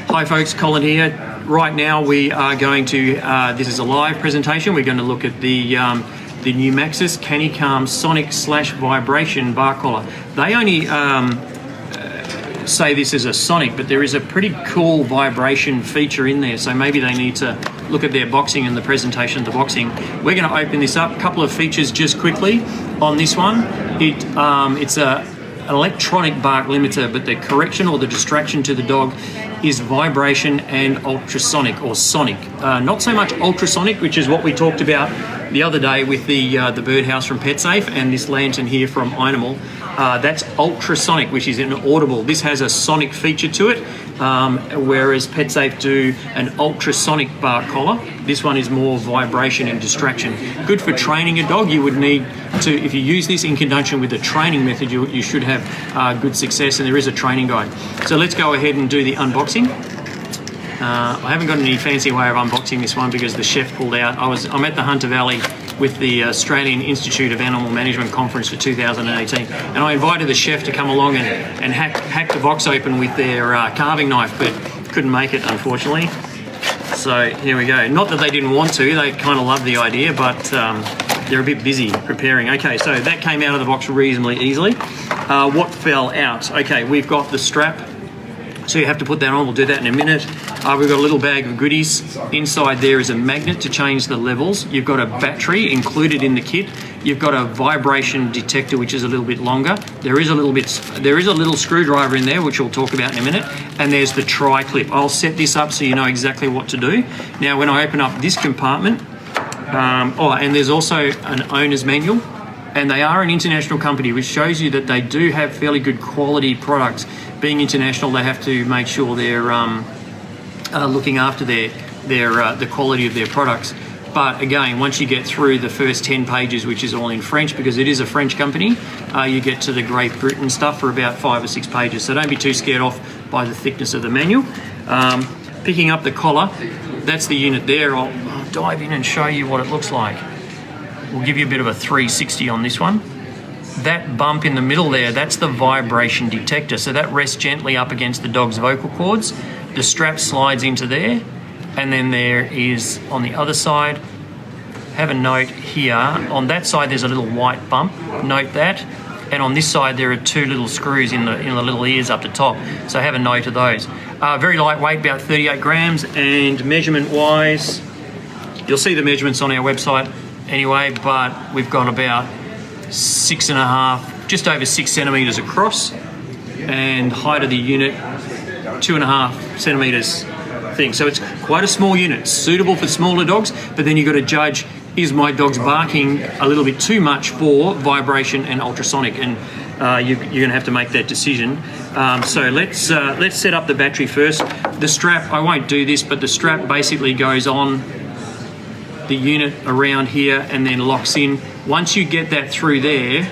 Hi folks, Colin here. Right now we are going to, this is a live presentation, we're going to look at the Numaxes Canicalm sonic / vibration bar collar. They only say this is a sonic, but there is a pretty cool vibration feature in there, so maybe they need to look at their boxing and the presentation of the boxing. We're going to open this up. A couple of features just quickly on this one. It's a electronic bark limiter, but the correction or the distraction to the dog is vibration and ultrasonic or sonic. Not so much ultrasonic, which is what we talked about the other day with the birdhouse from PetSafe and this lantern here from Animal. That's ultrasonic, which is inaudible. This has a sonic feature to it, whereas PetSafe do an ultrasonic bark collar. This one is more vibration and distraction. Good for training a dog. You would need to, if you use this in conjunction with a training method, you should have good success, and there is a training guide. So let's go ahead and do the unboxing. I haven't got any fancy way of unboxing this one because the chef pulled out. I'm at the Hunter Valley with the Australian Institute of Animal Management Conference for 2018, and I invited the chef to come along and hack the box open with their carving knife, but couldn't make it, unfortunately. So here we go. Not that they didn't want to, they kind of loved the idea, but they're a bit busy preparing. Okay, so that came out of the box reasonably easily. What fell out? Okay, we've got the strap. So you have to put that on. We'll do that in a minute. We've got a little bag of goodies. Inside there is a magnet to change the levels. You've got a battery included in the kit. You've got a vibration detector, which is a little bit longer. There is a little screwdriver in there, which we'll talk about in a minute. And there's the tri-clip. I'll set this up so you know exactly what to do. Now, when I open up this compartment, and there's also an owner's manual. And they are an international company, which shows you that they do have fairly good quality products. Being international, they have to make sure they're looking after the quality of their products. But again, once you get through the first 10 pages, which is all in French, because it is a French company, you get to the Great Britain stuff for about 5 or 6 pages. So don't be too scared off by the thickness of the manual. Picking up the collar, that's the unit there. I'll dive in and show you what it looks like. We'll give you a bit of a 360 on this one. That bump in the middle there, that's the vibration detector. So that rests gently up against the dog's vocal cords. The strap slides into there. And then there is, on the other side, have a note here. On that side, there's a little white bump. Note that. And on this side, there are 2 little screws in the little ears up the top. So have a note of those. Very lightweight, about 38 grams. And measurement-wise, you'll see the measurements on our website anyway, but we've got about 6.5, just over 6 centimeters across, and height of the unit 2.5 centimeters thing. So it's quite a small unit, suitable for smaller dogs, but then you've got to judge, is my dog's barking a little bit too much for vibration and ultrasonic, and you're going to have to make that decision. So let's set up the battery first. The strap, I won't do this, but the strap basically goes on the unit around here and then locks in. Once you get that through there,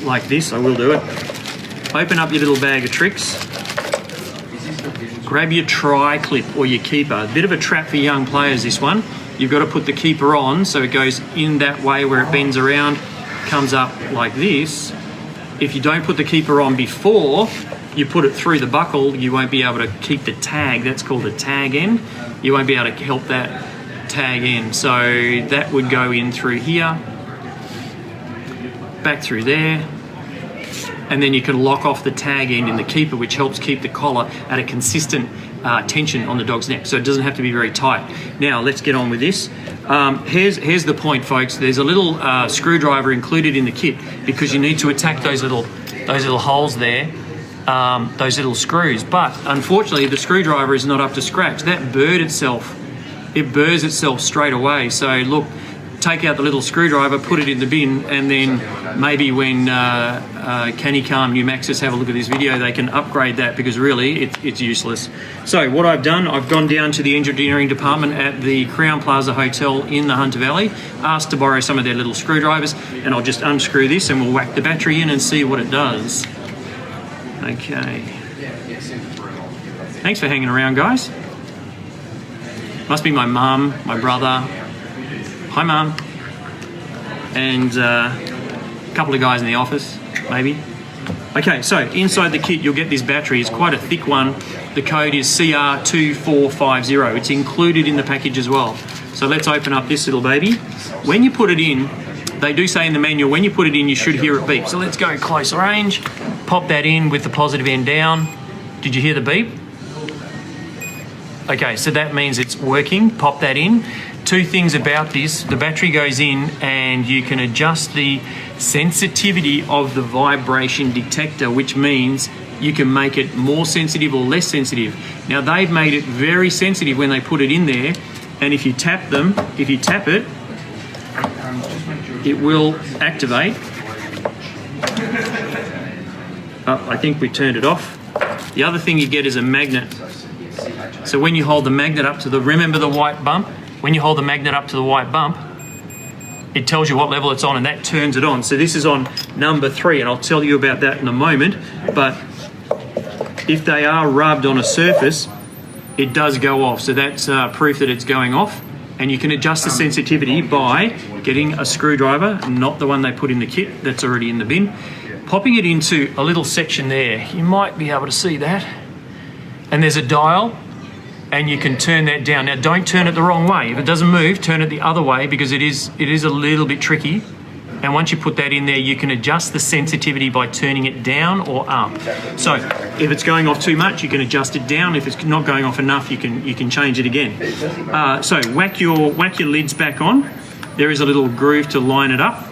like this, I will do it. Open up your little bag of tricks. Grab your tri-clip or your keeper. A bit of a trap for young players, this one. You've got to put the keeper on so it goes in that way where it bends around, comes up like this. If you don't put the keeper on before you put it through the buckle, you won't be able to keep the tag. That's called the tag end. You won't be able to help that tag end. So that would go in through here, back through there, and then you can lock off the tag end in the keeper, which helps keep the collar at a consistent tension on the dog's neck, so it doesn't have to be very tight. Now let's get on with this. Here's the point, folks. There's a little screwdriver included in the kit because you need to attack those little holes there. Those little screws, but unfortunately the screwdriver is not up to scratch. That burrs itself straight away. So look, take out the little screwdriver, put it in the bin, and then maybe when Canicalm Numaxes have a look at this video, they can upgrade that, because really it's useless. So what I've done, I've gone down to the engineering department at the Crown Plaza Hotel in the Hunter Valley, asked to borrow some of their little screwdrivers, and I'll just unscrew this and we'll whack the battery in and see what it does. Okay. Thanks for hanging around, guys. Must be my mum, my brother. Hi, Mum. And a couple of guys in the office, maybe. Okay, so inside the kit, you'll get this battery. It's quite a thick one. The code is CR2450. It's included in the package as well. So let's open up this little baby. When you put it in, they do say in the manual, when you put it in, you should hear it beep. So let's go close range, pop that in with the positive end down. Did you hear the beep? Okay, so that means it's working. Pop that in. Two things about this, the battery goes in and you can adjust the sensitivity of the vibration detector, which means you can make it more sensitive or less sensitive. Now they've made it very sensitive when they put it in there, and if you tap it, it will activate. Oh, I think we turned it off. The other thing you get is a magnet. So when you hold the magnet up to the, remember the white bump? When you hold the magnet up to the white bump, it tells you what level it's on and that turns it on. So this is on number 3, and I'll tell you about that in a moment. But if they are rubbed on a surface, it does go off. So that's proof that it's going off. And you can adjust the sensitivity by getting a screwdriver, not the one they put in the kit, that's already in the bin. Popping it into a little section there. You might be able to see that. And there's a dial, and you can turn that down. Now don't turn it the wrong way. If it doesn't move, turn it the other way, because it is a little bit tricky. And once you put that in there, you can adjust the sensitivity by turning it down or up. So if it's going off too much, you can adjust it down. If it's not going off enough, you can change it again. So whack your lids back on. There is a little groove to line it up.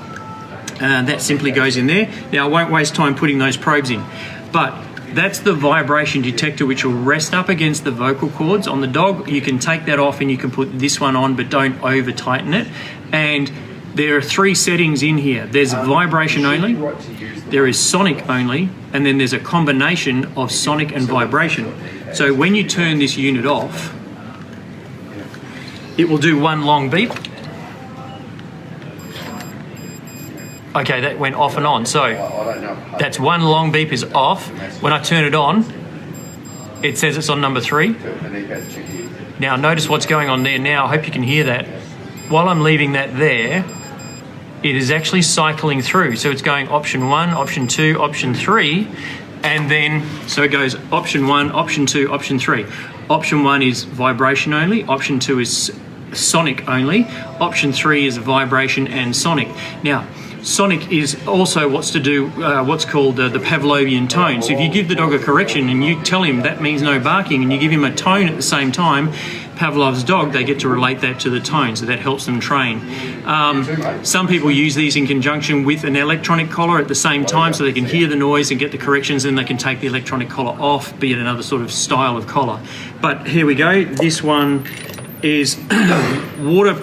That simply goes in there. Now I won't waste time putting those probes in, but that's the vibration detector, which will rest up against the vocal cords. On the dog, you can take that off and you can put this one on, but don't over tighten it. And there are 3 settings in here. There's vibration only, there is sonic only, and then there's a combination of sonic and vibration. So when you turn this unit off, it will do one long beep. Okay, that went off and on. So that's one long beep is off. When I turn it on, it says it's on number 3. Now notice what's going on there now. I hope you can hear that. While I'm leaving that there, it is actually cycling through. So it's going option 1, option 2, option 3, and then, so it goes option 1, option 2, option 3. Option 1 is vibration only, option 2 is sonic only, option 3 is vibration and sonic. Now, sonic is also what's called the Pavlovian tone. So if you give the dog a correction and you tell him that means no barking, and you give him a tone at the same time, Pavlov's dog, they get to relate that to the tone, so that helps them train. Some people use these in conjunction with an electronic collar at the same time, so they can hear the noise and get the corrections, and they can take the electronic collar off, be it another sort of style of collar. But here we go. This one is water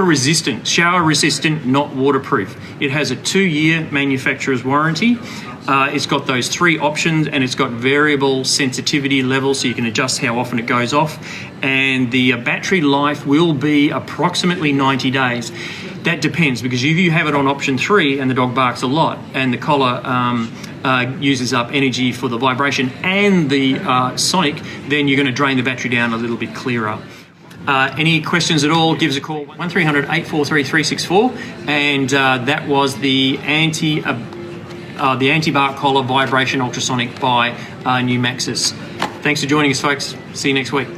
resistant, shower resistant, not waterproof. It has a 2-year manufacturer's warranty. It's got those 3 options, and it's got variable sensitivity levels, so you can adjust how often it goes off. And the battery life will be approximately 90 days. That depends, because if you have it on option 3 and the dog barks a lot, and the collar uses up energy for the vibration and the sonic, then you're going to drain the battery down a little bit clearer. Any questions at all, give us a call, 1300 843 364, and that was the anti-bark collar vibration ultrasonic by Numaxes. Thanks for joining us, folks. See you next week.